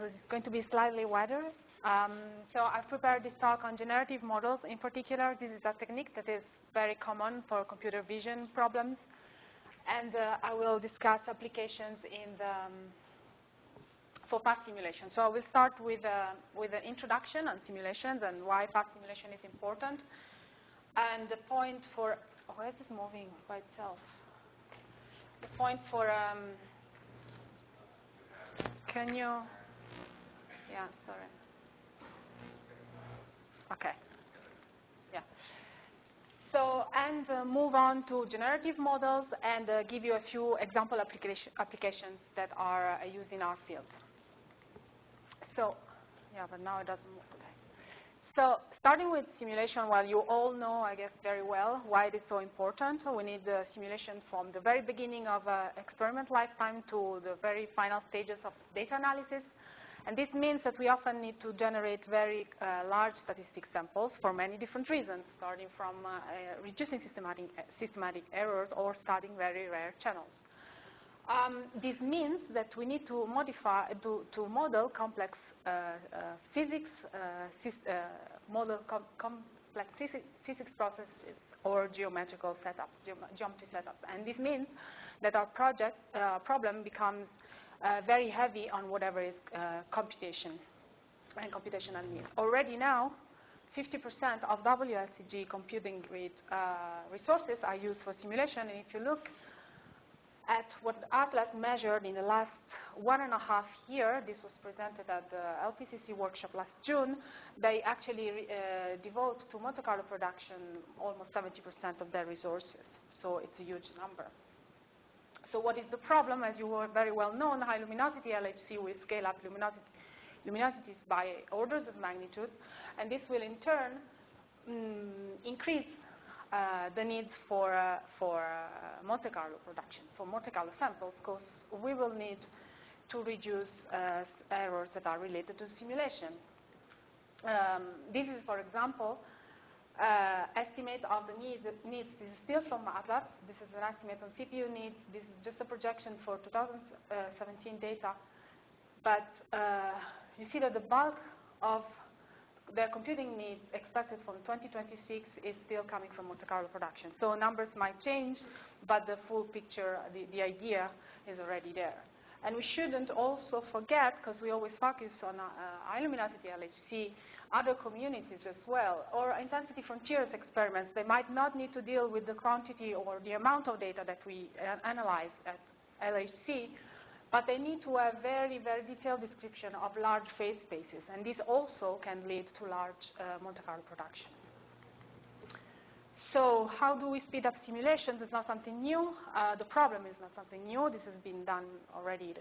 it's going to be slightly wider. So I've prepared this talk on generative models. In particular, this is a technique that is very common for computer vision problems. And I will discuss applications for fast simulation. So I will start with an introduction on simulations and why fast simulation is important. And the point for, where is this moving by itself? The point for, can you, yeah, sorry. Okay, yeah. So, and move on to generative models and give you a few example applications that are used in our field. So, yeah, but now it doesn't move today. So, starting with simulation, well, you all know, I guess, very well why it is so important. We need the simulation from the very beginning of experiment lifetime to the very final stages of data analysis. And this means that we often need to generate very large statistic samples for many different reasons, starting from reducing systematic errors or studying very rare channels. This means that we need to modify, to model complex physics, model complex physics processes or geometrical setups, geometry setups. And this means that our project problem becomes very heavy on whatever is computation and computational needs. Already now, 50% of WLCG computing grid resources are used for simulation. And if you look at what Atlas measured in the last 1.5 years, this was presented at the LPCC workshop last June, they actually devote to Monte Carlo production almost 70% of their resources. So it's a huge number. So what is the problem? As you were very well known, high luminosity LHC will scale up luminosities by orders of magnitude, and this will in turn increase the needs for Monte Carlo production, for Monte Carlo samples, because we will need to reduce errors that are related to simulation. This is, for example, estimate of the needs. This is still from Atlas. This is an estimate on CPU needs. This is just a projection for 2017 data. But you see that the bulk of their computing needs expected from 2026 is still coming from Monte Carlo production. So numbers might change, but the full picture, the idea is already there. And we shouldn't also forget, because we always focus on high luminosity LHC, other communities as well, or intensity frontiers experiments. They might not need to deal with the quantity or the amount of data that we analyze at LHC, but they need to have very, very detailed description of large phase spaces. And this also can lead to large Monte Carlo production. So how do we speed up simulations? It's not something new. The problem is not something new. This has been done already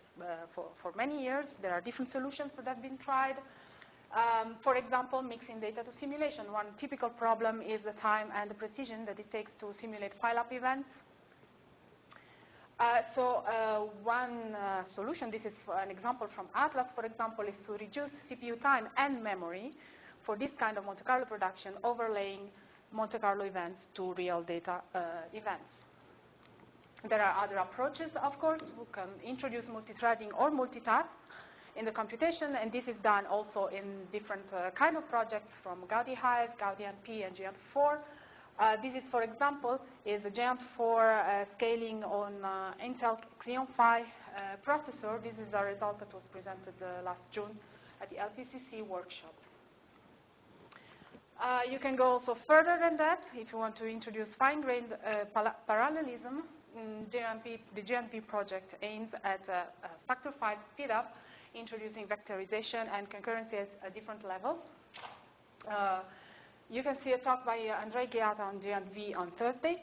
for many years. There are different solutions that have been tried. For example, mixing data to simulation. One typical problem is the time and the precision that it takes to simulate pile-up events. One solution, this is an example from Atlas, for example, is to reduce CPU time and memory for this kind of Monte Carlo production, overlaying Monte Carlo events to real data events. There are other approaches, of course. We can introduce multi-threading or multitask in the computation, and this is done also in different kind of projects from Gaudi Hive, Gaudi NP, and GN4. This is, for example, is a GN4 scaling on Intel Xeon Phi processor. This is a result that was presented last June at the LPCC workshop. You can go also further than that if you want to introduce fine-grained parallelism. The GNP project aims at a factor 5 speed-up, introducing vectorization and concurrency at different levels. You can see a talk by Andrei Gheata on GNV on Thursday.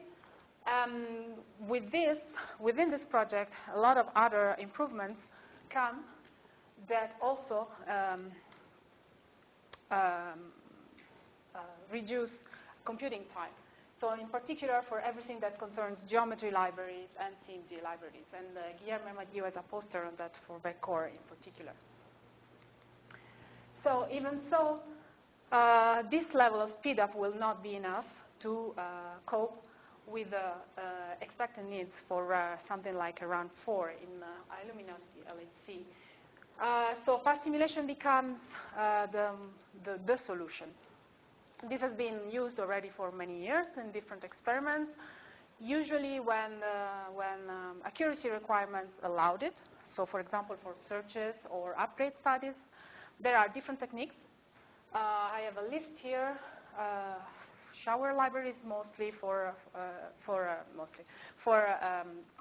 Within this project, a lot of other improvements come that also reduce computing time. So in particular, for everything that concerns geometry libraries and CMG libraries. And Guillermo Maggio has a poster on that for Vallecorsa in particular. So even so, this level of speed up will not be enough to cope with the expected needs for something like around 4 in high luminosity LHC So fast simulation becomes the solution. This has been used already for many years in different experiments, usually when accuracy requirements allowed it. So for example, for searches or upgrade studies, there are different techniques. I have a list here. Shower libraries mostly for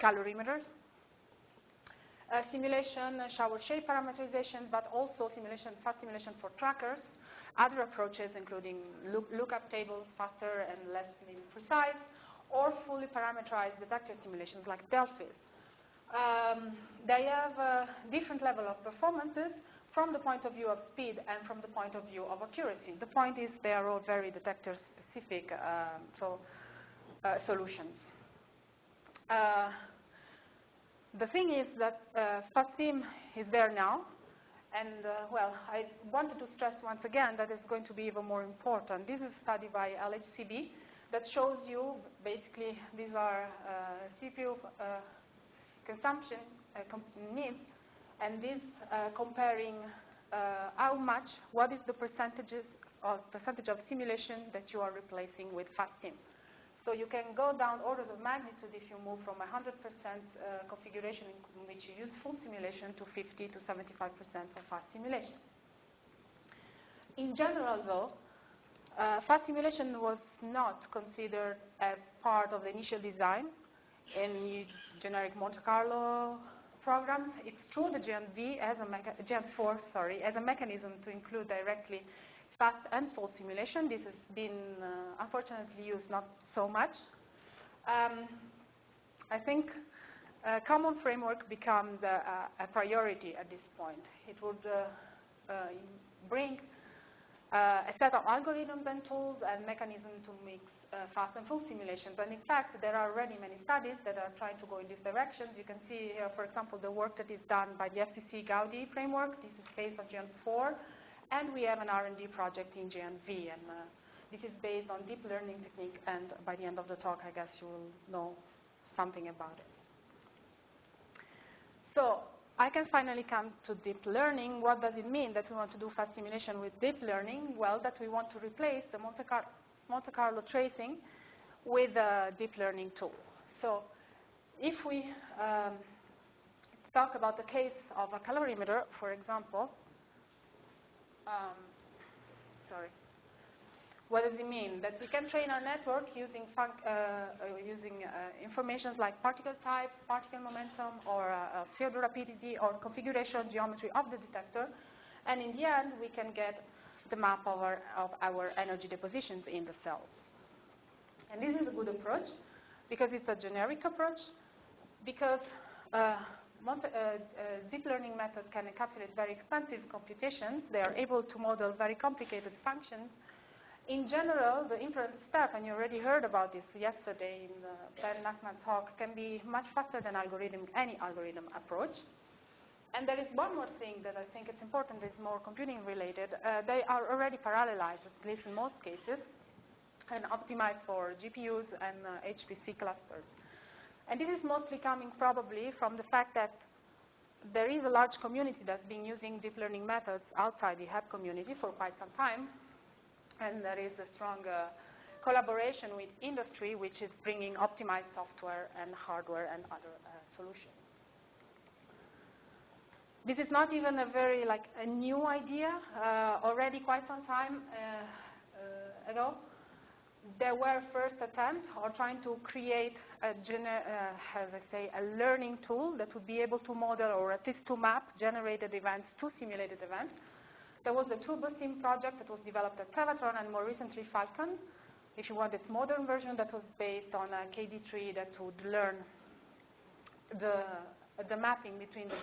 calorimeters. Simulation, shower shape parameterization, but also fast simulation for trackers. Other approaches including lookup tables, faster and less precise, or fully parameterized detector simulations like Delphi's. They have different level of performances from the point of view of speed and from the point of view of accuracy. The point is they are all very detector-specific solutions. The thing is that FastSim is there now, and well, I wanted to stress once again that it's going to be even more important. This is a study by LHCb that shows you, basically, these are CPU consumption needs, and this comparing what is the percentage of simulation that you are replacing with FastSim. So you can go down orders of magnitude if you move from 100% configuration in which you use full simulation to 50 to 75% of fast simulation. In general, though, fast simulation was not considered as part of the initial design in generic Monte Carlo programs. It's true the GNV as GN4, as a mechanism to include directly fast and full simulation. This has been unfortunately used not so much. I think a common framework becomes a priority at this point. It would bring a set of algorithms and tools and mechanisms to mix fast and full simulations. And in fact, there are already many studies that are trying to go in this direction. You can see here, for example, the work that is done by the FCC Gaudi framework. This is based on GN4. And we have an R&D project in GNV. And this is based on deep learning technique. And by the end of the talk, I guess you will know something about it. So I can finally come to deep learning. What does it mean that we want to do fast simulation with deep learning? Well, that we want to replace the Monte Carlo tracing with a deep learning tool. So if we talk about the case of a calorimeter, for example, what does it mean? That we can train our network using informations like particle type, particle momentum, or field rapidity, or configuration geometry of the detector. And in the end, we can get the map of our energy depositions in the cells. And this is a good approach because it's a generic approach, because deep learning methods can encapsulate very expensive computations. They are able to model very complicated functions. In general, the inference step, and you already heard about this yesterday in the Ben Nachman talk, can be much faster than any algorithm approach. And there is one more thing that I think it's important, is more computing related. They are already parallelized, at least in most cases, and optimized for GPUs and HPC clusters. And this is mostly coming probably from the fact that there is a large community that's been using deep learning methods outside the HAB community for quite some time. And there is a strong collaboration with industry, which is bringing optimized software and hardware and other solutions. This is not even a new idea. Already quite some time ago, there were first attempts or trying to create a learning tool that would be able to model or at least to map generated events to simulated events. There was the TurboSim project that was developed at Tevatron, and more recently Falcon, if you want its modern version, that was based on a KD3 that would learn the mapping between the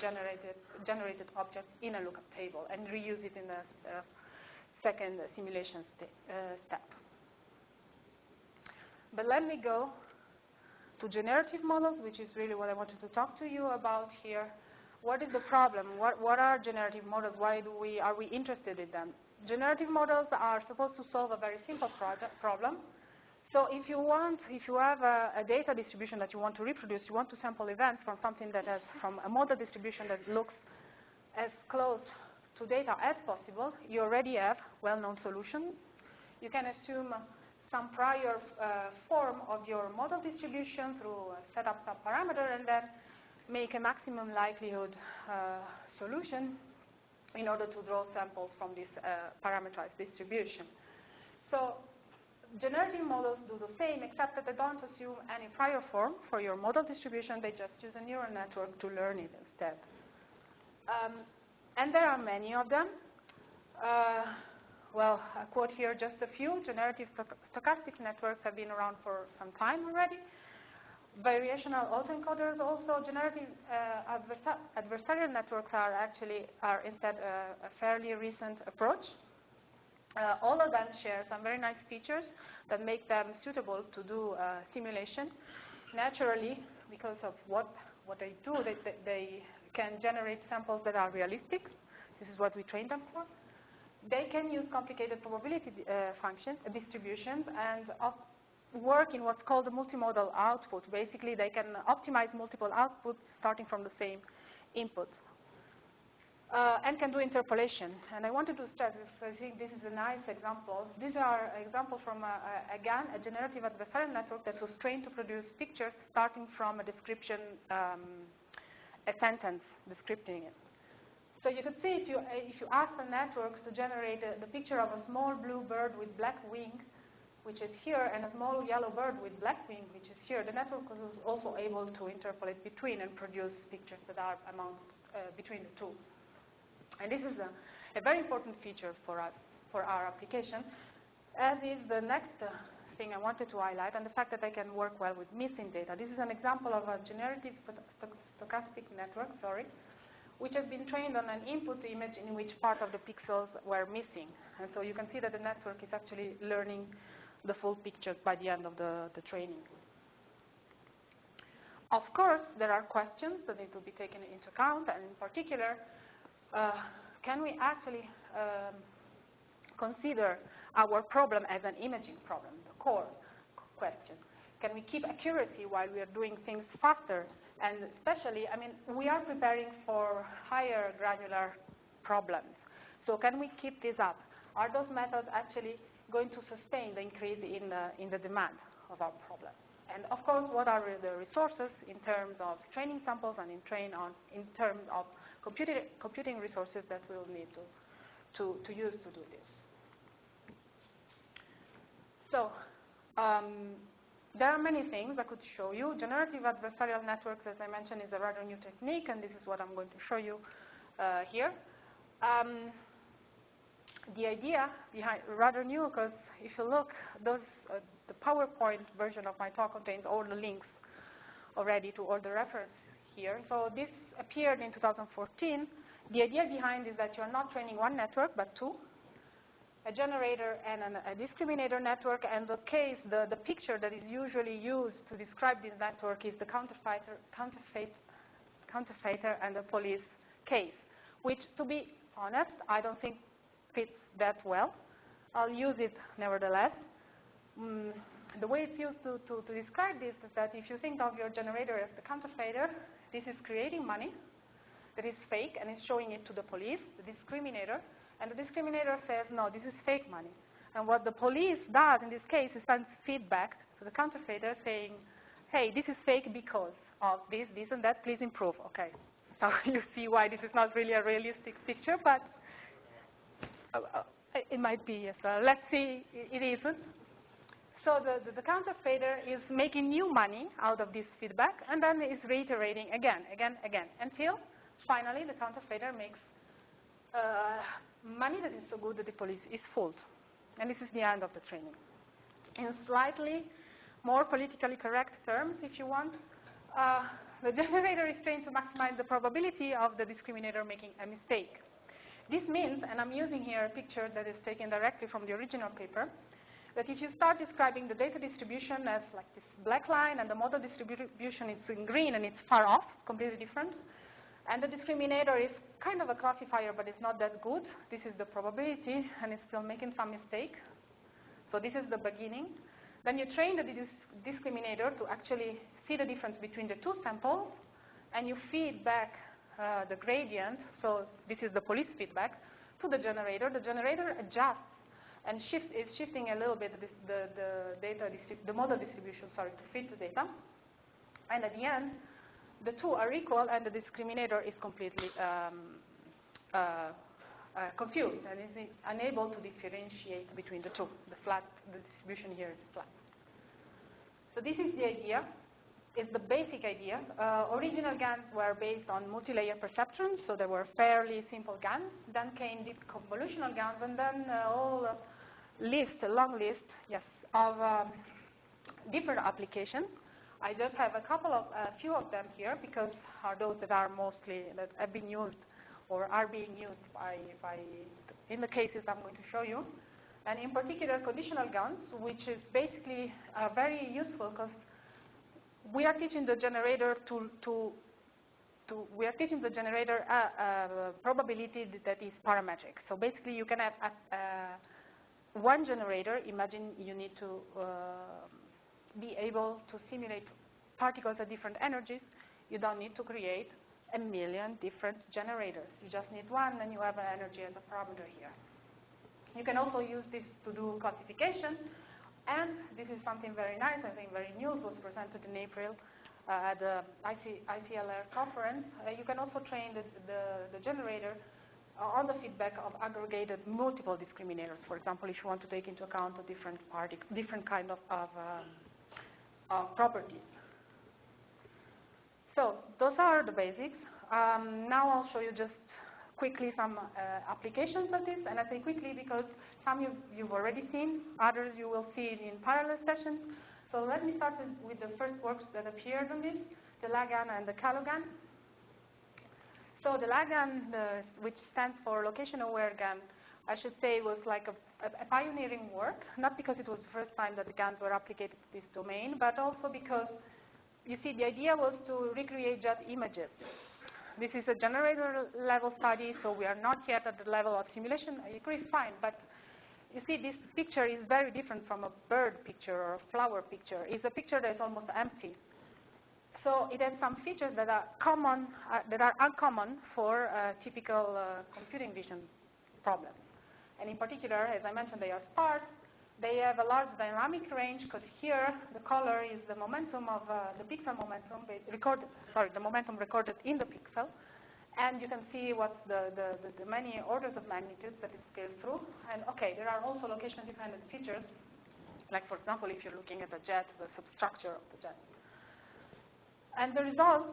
generated objects in a lookup table and reuse it in the second simulation step. But let me go to generative models, which is really what I wanted to talk to you about here. What is the problem? What are generative models? Why are we interested in them? Generative models are supposed to solve a very simple problem. So if you have a data distribution that you want to reproduce, you want to sample events from something that has, from a model distribution that looks as close to data as possible, you already have well-known solutions. You can assume some prior form of your model distribution through set up some parameter and then make a maximum likelihood solution in order to draw samples from this parameterized distribution. So generative models do the same, except that they don't assume any prior form for your model distribution. They just use a neural network to learn it instead. And there are many of them. Well, I quote here just a few. Generative stochastic networks have been around for some time already. Variational autoencoders also. Generative adversarial networks are instead a fairly recent approach. All of them share some very nice features that make them suitable to do simulation. Naturally, because of what they do, they can generate samples that are realistic. This is what we train them for. They can use complicated probability functions, distributions, and work in what's called a multimodal output. Basically, they can optimize multiple outputs starting from the same input. And can do interpolation. And I wanted to stress this, I think this is a nice example. These are examples from, again, a generative adversarial network that was trained to produce pictures starting from a description, a sentence descripting it. So you could see if you ask the network to generate the picture of a small blue bird with black wing, which is here, and a small yellow bird with black wing, which is here, the network was also able to interpolate between and produce pictures that are between the two. And this is a very important feature for us, for our application, as is the next thing I wanted to highlight, and the fact that they can work well with missing data. This is an example of a generative stochastic network, which has been trained on an input image in which part of the pixels were missing. And so you can see that the network is actually learning the full picture by the end of the training. Of course, there are questions that need to be taken into account, and in particular, can we actually consider our problem as an imaging problem, the core question? Can we keep accuracy while we are doing things faster? And especially, I mean, we are preparing for higher granular problems. So can we keep this up? Are those methods actually going to sustain the increase in the demand of our problem? And of course, what are the resources in terms of training samples and in terms of computing resources that we'll need to use to do this? So there are many things I could show you. Generative adversarial networks, as I mentioned, is a rather new technique, and this is what I'm going to show you here. The idea behind rather new, because if you look, the PowerPoint version of my talk contains all the links already to all the reference here. So this appeared in 2014. The idea behind is that you're not training one network, but two. A generator and a discriminator network, and the picture that is usually used to describe this network is the counterfeiter and the police case, which, to be honest, I don't think fits that well. I'll use it nevertheless. The way it's used to describe this is that if you think of your generator as the counterfeiter, this is creating money that is fake and is showing it to the police, the discriminator. And the discriminator says, no, this is fake money. And what the police does in this case is sends feedback to the counterfeiter saying, hey, this is fake because of this, and that, please improve. Okay, so you see why this is not really a realistic picture, but it might be, yes. Let's see, it isn't. So the counterfeiter is making new money out of this feedback, and then is reiterating again, until finally the counterfeiter makes money that is so good that the police is fooled. And this is the end of the training. In slightly more politically correct terms, if you want, the generator is trained to maximize the probability of the discriminator making a mistake. This means, and I'm using here a picture that is taken directly from the original paper, that if you start describing the data distribution as like this black line and the model distribution is in green and it's far off, completely different, and the discriminator is kind of a classifier, but it's not that good. This is the probability, and it's still making some mistake. So this is the beginning. Then you train the discriminator to actually see the difference between the two samples, and you feed back the gradient, so this is the police feedback, to the generator adjusts and is shifting a little bit the model distribution, sorry, to fit the data. And at the end, the two are equal and the discriminator is completely confused and is unable to differentiate between the two. The distribution here is flat. So this is the idea. It's the basic idea. Original GANs were based on multi-layer perceptrons, so they were fairly simple GANs. Then came deep convolutional GANs, and then a long list, yes, of different applications. I just have a few of them here because are those that are mostly that have been used or are being used in the cases I'm going to show you. And in particular, conditional GANs, which is basically very useful because we are teaching the generator probability that is parametric. So basically, you can have one generator. Imagine you need to be able to simulate particles at different energies. You don't need to create a million different generators. You just need one, and you have an energy as a parameter here. You can also use this to do classification. And this is something very nice, I think very new, was presented in April at the ICLR conference. You can also train the generator on the feedback of aggregated multiple discriminators. For example, if you want to take into account a different kind of properties. So those are the basics. Now I'll show you just quickly some applications of this, and I say quickly because some you've already seen, others you will see it in parallel sessions. So let me start with the first works that appeared on this, the LAGAN and the CALOGAN. So the LAGAN, which stands for Location-Aware GAN, I should say was like a pioneering work, not because it was the first time that the GANs were applied to this domain, but also because, you see, the idea was to recreate jet images. This is a generator level study, so we are not yet at the level of simulation. I agree, fine, but you see this picture is very different from a bird picture or a flower picture. It's a picture that is almost empty. So it has some features that are common, that are uncommon for typical computing vision problems. And in particular, as I mentioned, they are sparse. They have a large dynamic range because here the color is the momentum of the pixel momentum the momentum recorded in the pixel. And you can see what's the many orders of magnitudes that it scales through. And okay, there are also location-dependent features, like for example, if you're looking at a jet, the substructure of the jet. And the results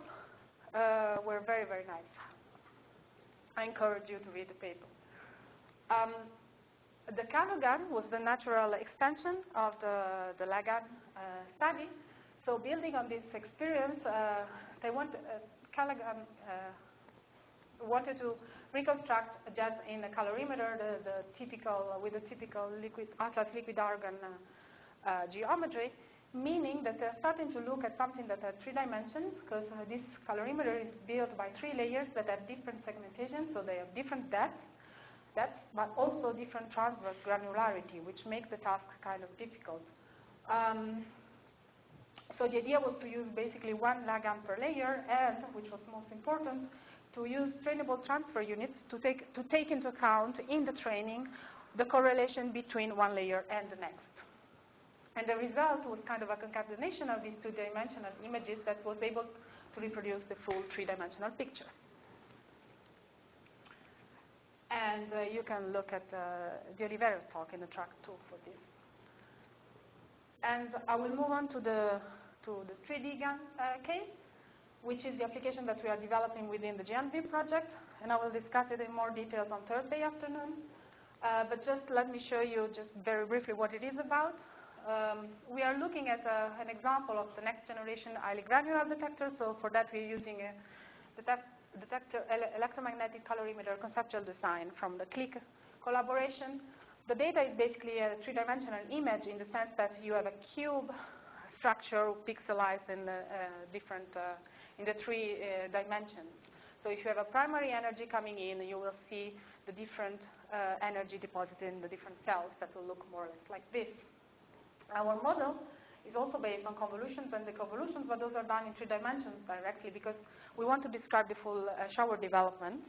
were very, very nice. I encourage you to read the paper. The CALOGAN was the natural extension of the LAGAN study. So building on this experience, CALOGAN wanted to reconstruct a jet in a calorimeter, with the typical Atlas liquid argon geometry, meaning that they're starting to look at something that has 3 dimensions, because this calorimeter is built by 3 layers that have different segmentation, so they have different depths, but also different transverse granularity, which makes the task kind of difficult. So the idea was to use basically 1 LAGAN per layer, and, which was most important, to use trainable transfer units to take into account in the training the correlation between 1 layer and the next. And the result was kind of a concatenation of these 2-dimensional images that was able to reproduce the full 3-dimensional picture. And you can look at the Oliveira's talk in the track 2 for this. And I will move on to the 3D GAN case, which is the application that we are developing within the GNV project. And I will discuss it in more details on Thursday afternoon. But just let me show you just very briefly what it is about. We are looking at an example of the next generation highly granular detector. So for that, we're using a detector electromagnetic calorimeter conceptual design from the CLIC collaboration. The data is basically a 3-dimensional image in the sense that you have a cube structure pixelized in the 3 dimensions. So if you have a primary energy coming in, you will see the different energy deposited in the different cells that will look more or less like this. Our model is also based on convolutions and deconvolutions, but those are done in 3 dimensions directly because we want to describe the full shower development.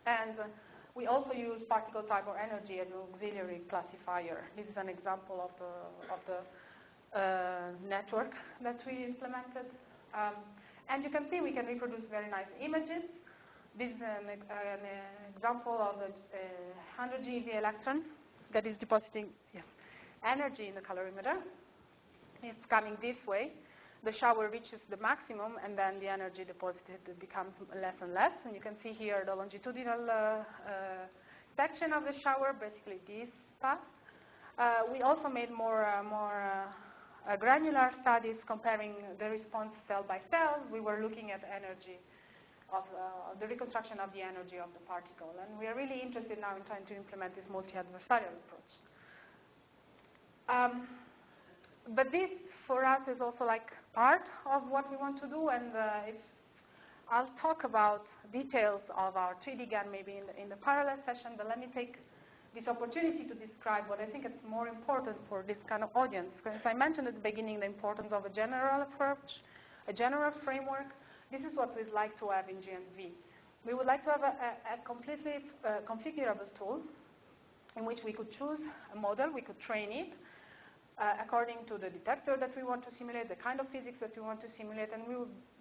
And we also use particle type or energy as an auxiliary classifier. This is an example of the network that we implemented. And you can see we can reproduce very nice images. This is an example of the 100 GeV electron that is depositing energy in the calorimeter. It's coming this way. The shower reaches the maximum, and then the energy deposited becomes less and less. And you can see here the longitudinal section of the shower, basically this path. We also made more granular studies comparing the response cell by cell. We were looking at energy of the reconstruction of the energy of the particle. And we are really interested now in trying to implement this multi-adversarial approach. But this, for us, is also like part of what we want to do. And I'll talk about details of our 3D GAN maybe in the parallel session. But let me take this opportunity to describe what I think is more important for this kind of audience. Because I mentioned at the beginning the importance of a general approach, a general framework. This is what we'd like to have in GNV. We would like to have a completely configurable tool in which we could choose a model, we could train it according to the detector that we want to simulate, the kind of physics that we want to simulate, and we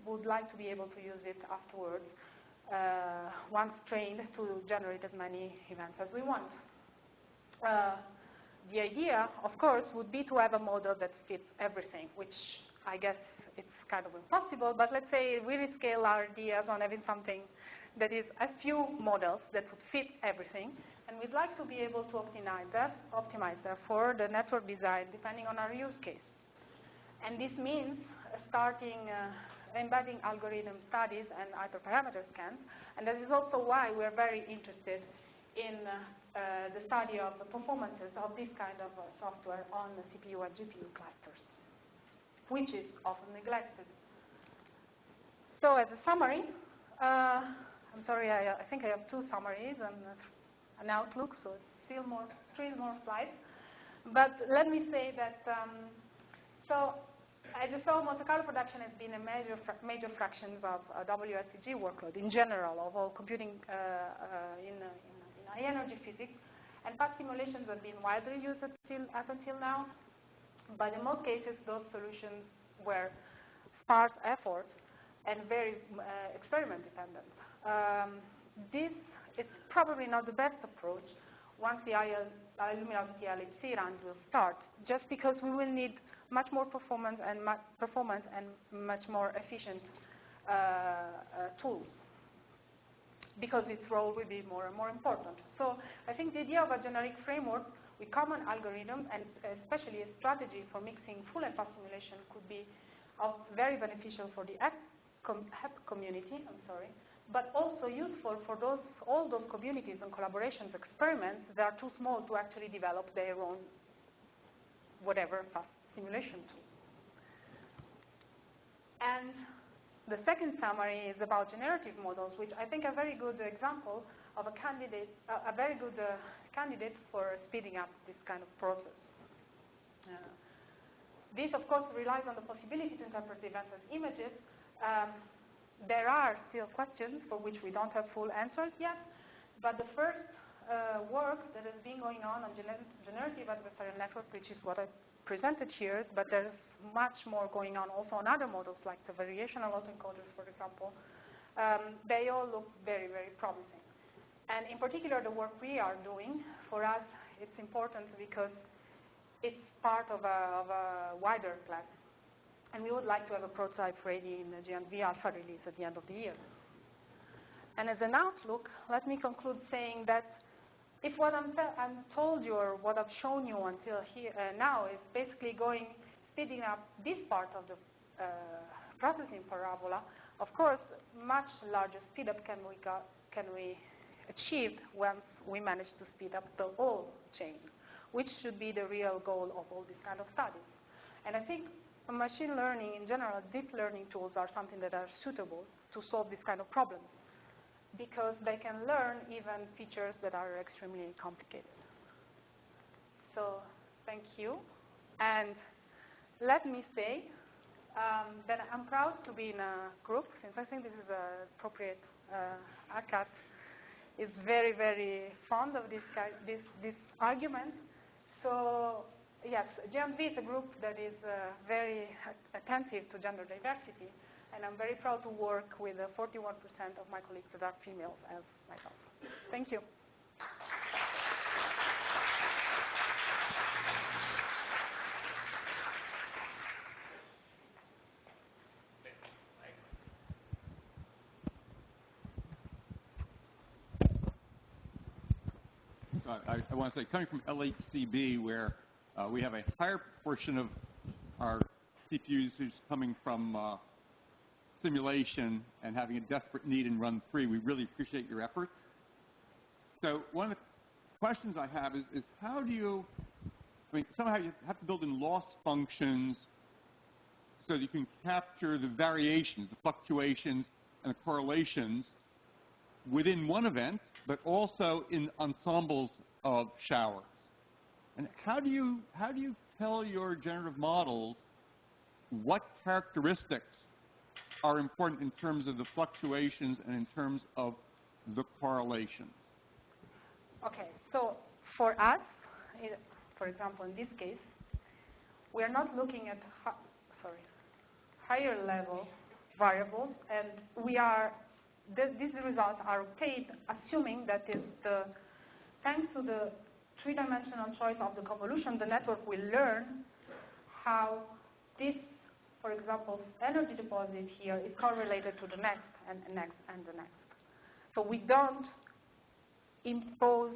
would like to be able to use it afterwards, once trained, to generate as many events as we want. The idea, of course, would be to have a model that fits everything, which I guess it's kind of impossible, but let's say we rescale our ideas on having something that is a few models that would fit everything, and we'd like to be able to optimize therefore the network design depending on our use case. And this means starting embedding algorithm studies and hyperparameter scans, and that is also why we're very interested in the study of the performances of this kind of software on the CPU and GPU clusters, which is often neglected. So as a summary, I'm sorry, I think I have 2 summaries and an outlook, so it's still 3 more slides. But let me say that, so as you saw, Monte Carlo production has been a major fraction of WSCG workload in general, of all computing in high energy physics. And fast simulations have been widely used up until now. But in most cases, those solutions were sparse efforts and very experiment dependent. This is probably not the best approach once the luminosity LHC runs will start, just because we will need much more performance and much more efficient tools, because its role will be more and more important. So I think the idea of a generic framework with common algorithms, and especially a strategy for mixing full and fast simulation, could be very beneficial for the app community, but also useful for all those communities and collaborations, experiments that are too small to actually develop their own whatever fast simulation tool. And the second summary is about generative models, which I think are a very good example of a very good candidate for speeding up this kind of process. This, of course, relies on the possibility to interpret the events as images. There are still questions for which we don't have full answers yet, but the first work that has been going on generative adversarial networks, which is what I presented here, but there's much more going on also on other models like the variational autoencoders, for example. They all look very, very promising. And in particular, the work we are doing, for us, it's important because it's part of a wider plan. And we would like to have a prototype ready in the GNV alpha release at the end of the year. And as an outlook, let me conclude saying that if what I'm told you or what I've shown you until here now is basically speeding up this part of the processing parabola, of course, much larger speed up can we achieve once we manage to speed up the whole chain, which should be the real goal of all these kind of studies. And I think machine learning in general, deep learning tools are something that are suitable to solve this kind of problems, because they can learn even features that are extremely complicated. So thank you. And let me say that I'm proud to be in a group, since I think this is appropriate. ACAT is very, very fond of this argument. So yes, GMV is a group that is very attentive to gender diversity, and I'm very proud to work with 41% of my colleagues that are females as myself. Thank you. I want to say, coming from LHCB, where we have a higher proportion of our CPUs who's coming from simulation and having a desperate need in Run 3, we really appreciate your efforts. So one of the questions I have is how do you, somehow you have to build in loss functions so that you can capture the variations, the fluctuations, and the correlations within one event, but also in ensembles of showers. And how do you tell your generative models what characteristics are important in terms of the fluctuations and in terms of the correlations? Okay, so for us, for example, in this case, we are not looking at higher level variables, and we are these results are obtained assuming that thanks to the three-dimensional choice of the convolution, the network will learn how this, for example, energy deposit here is correlated to the next and next and the next. So we don't impose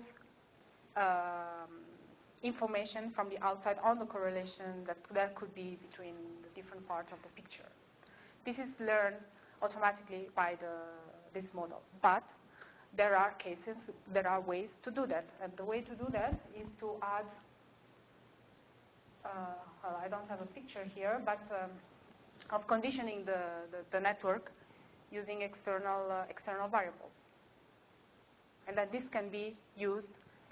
information from the outside on the correlation that there could be between the different parts of the picture. This is learned automatically by this model. But there are cases, there are ways to do that. And the way to do that is to add, well, I don't have a picture here, but of conditioning the network using external variables. And then this can be used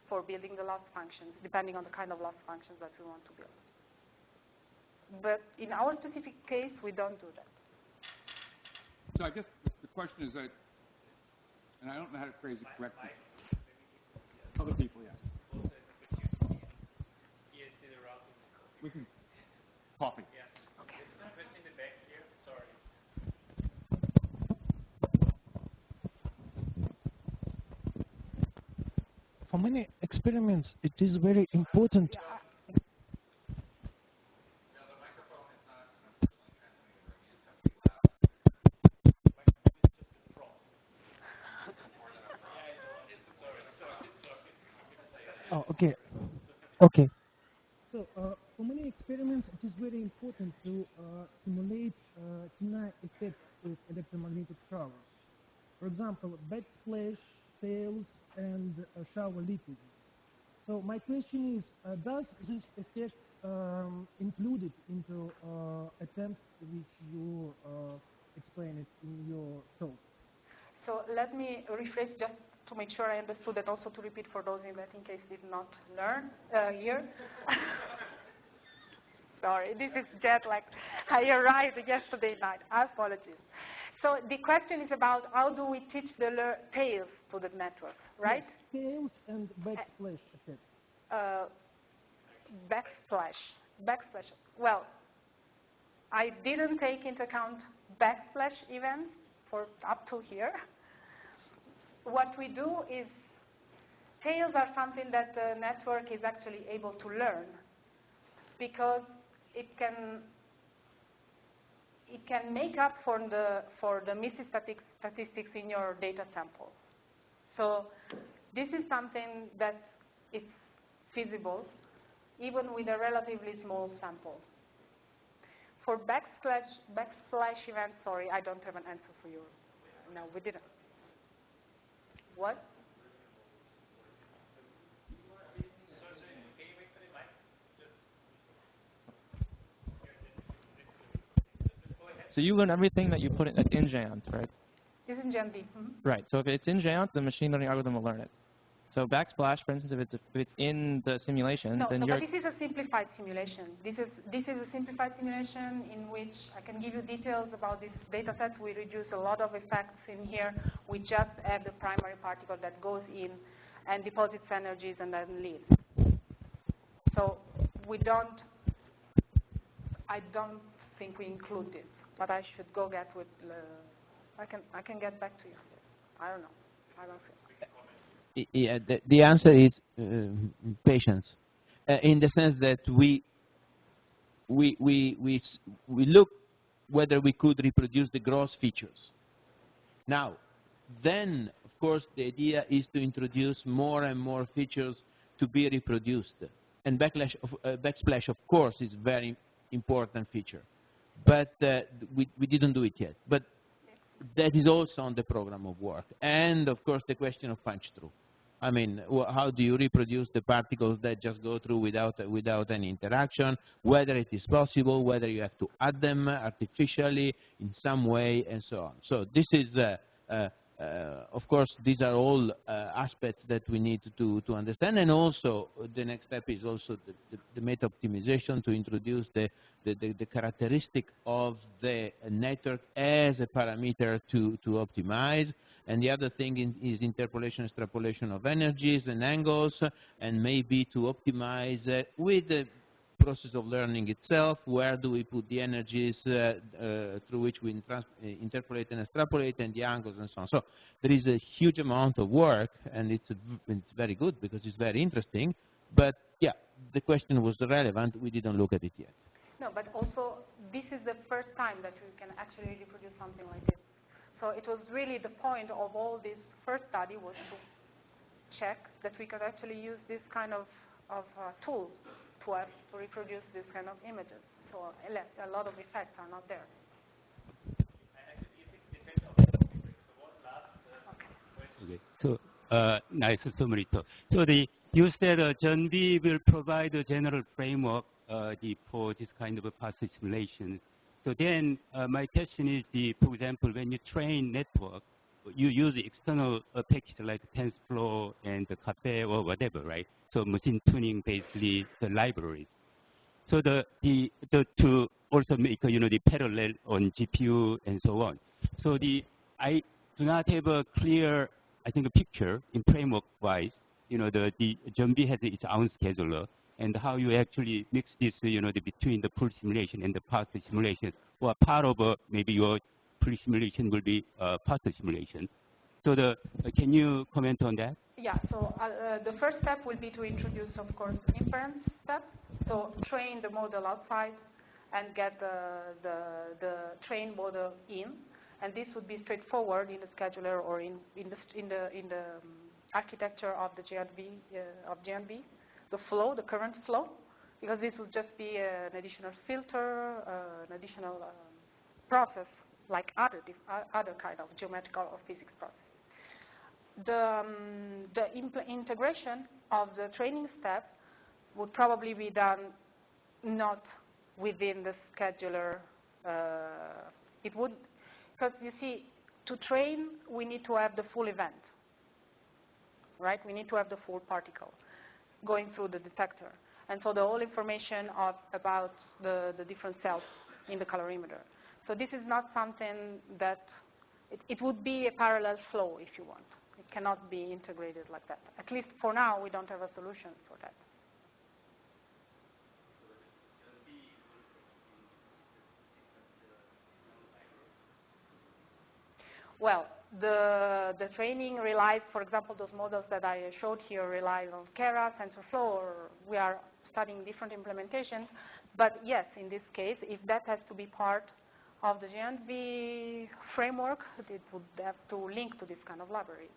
for building the loss functions, depending on the kind of loss functions that we want to build. But in our specific case, we don't do that. So I guess the question is that, and I don't know how to phrase it correctly. Other people, yes. We can coffee. Yeah. Okay. There's a question in the back here. Sorry. For many experiments, it is very important. Oh, okay. Okay. So, for many experiments, it is very important to simulate Tina effects of electromagnetic showers. For example, backsplash, tails, and shower leakages. So my question is, does this effect included into attempts which you explain it in your talk? So let me rephrase just to make sure I understood that, also to repeat for those that in case did not learn here. Sorry, this is jet lag. I arrived yesterday night. Apologies. So the question is about how do we teach the tails to the networks, right? Yes, tails and backsplash effect. Backsplash. Well, I didn't take into account backsplash events for up to here. What we do is, tails are something that the network is actually able to learn because it can make up for the missing statistics in your data sample. So this is something that is feasible even with a relatively small sample. For backsplash events, sorry, I don't have an answer for you. No, we didn't. What? So you learn everything that you put in, in GEANT, right? This is GEANT. Mm-hmm. Right. So if it's in GEANT, the machine learning algorithm will learn it. So backsplash, for instance, if it's in the simulation, No, then no, you're... but this is a simplified simulation. This is a simplified simulation in which I can give you details about this data set. We reduce a lot of effects in here. We just have the primary particle that goes in and deposits energies and then leaves. So I don't think we include this, but I should go get with, I can get back to you. Yes. I don't know. I don't think so. Yeah, the answer is patience, in the sense that we look whether we could reproduce the gross features. Now, then, of course, the idea is to introduce more and more features to be reproduced. And backsplash, of course, is a very important feature. But we didn't do it yet. But that is also on the program of work. And, of course, the question of punch-through. I mean, how do you reproduce the particles that just go through without any interaction, whether it is possible, whether you have to add them artificially in some way, and so on. So this is, of course, these are all aspects that we need to understand. And also, the next step is also the meta optimization to introduce the characteristic of the network as a parameter to optimize. And the other thing is interpolation, extrapolation of energies and angles, and maybe to optimize with the process of learning itself, where do we put the energies through which we interpolate and extrapolate, and the angles and so on. So there is a huge amount of work, and it's very good because it's very interesting. But yeah, the question was relevant. We didn't look at it yet. No, but also this is the first time that we can actually reproduce something like this. So it was really the point of all this first study was to check that we could actually use this kind of tool to reproduce this kind of images. So a lot of effects are not there. Okay. So nice summary. So you said Generative will provide a general framework for this kind of a path simulation. So then my question is, for example, when you train network, you use external package like TensorFlow and the Caffe or whatever, right? So machine tuning basically the libraries. So to also make the parallel on GPU and so on. So I do not have a clear, I think, a picture in framework wise. The Generative has its own scheduler, and how you actually mix this, between the full simulation and the path simulation, or part of maybe your pre-simulation will be path simulation. So can you comment on that? Yeah, so the first step will be to introduce, of course, inference step. So train the model outside and get the trained model in. And this would be straightforward in the scheduler or in the architecture of the GNV, the flow, the current flow, because this would just be an additional filter, an additional process like other kind of geometrical or physics process. The integration of the training step would probably be done not within the scheduler. It would, because you see, to train, we need to have the full event, right? We need to have the full particle going through the detector. And so the whole information about the different cells in the colorimeter. So this is not something that, it would be a parallel flow if you want. It cannot be integrated like that. At least for now, we don't have a solution for that. Well, the training relies, for example, those models that I showed here rely on Keras, TensorFlow, or we are studying different implementations. But yes, in this case, if that has to be part of the GNV framework, it would have to link to this kind of libraries.